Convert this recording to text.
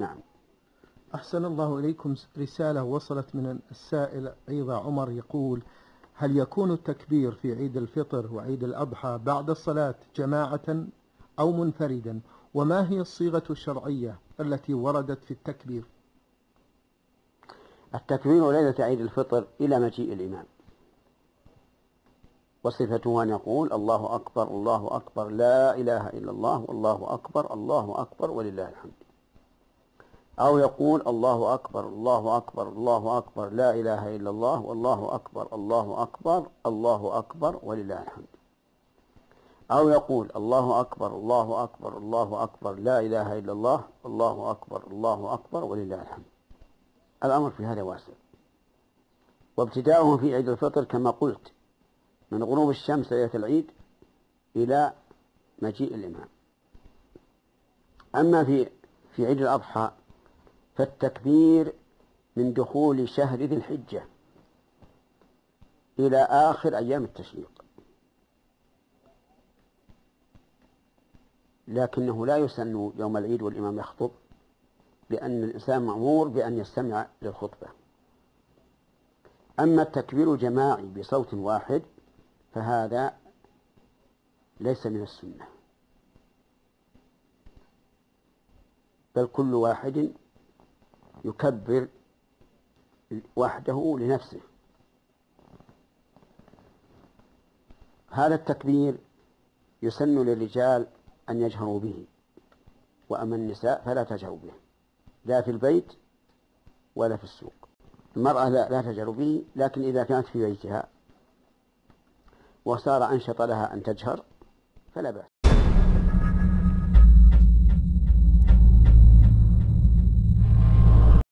نعم. أحسن الله إليكم. رسالة وصلت من السائل أيضا عمر يقول: هل يكون التكبير في عيد الفطر وعيد الأضحى بعد الصلاة جماعة أو منفردا؟ وما هي الصيغة الشرعية التي وردت في التكبير؟ التكبير ليلة عيد الفطر إلى مجيء الإمام، وصفته أن يقول: الله أكبر الله أكبر لا إله إلا الله والله أكبر الله أكبر ولله الحمد، أو يقول: الله أكبر الله أكبر الله أكبر لا إله إلا الله والله أكبر الله أكبر الله أكبر ولله الحمد، أو يقول: الله أكبر الله أكبر الله أكبر لا إله إلا الله والله أكبر الله أكبر ولله الحمد. الأمر في هذا واسع. وابتداؤه في عيد الفطر كما قلت من غروب الشمس ليلة العيد إلى مجيء الإمام. أما في عيد الأضحى فالتكبير من دخول شهر ذي الحجة إلى آخر أيام التشريق، لكنه لا يسن يوم العيد والإمام يخطب، لأن الإنسان مأمور بأن يستمع للخطبة. أما التكبير الجماعي بصوت واحد فهذا ليس من السنة، بل كل واحد يكبر وحده لنفسه. هذا التكبير يسن للرجال أن يجهروا به، وأما النساء فلا تجهروا به، لا في البيت ولا في السوق. المرأة لا تجهر به، لكن إذا كانت في بيتها وصار أنشط لها أن تجهر فلا بأس.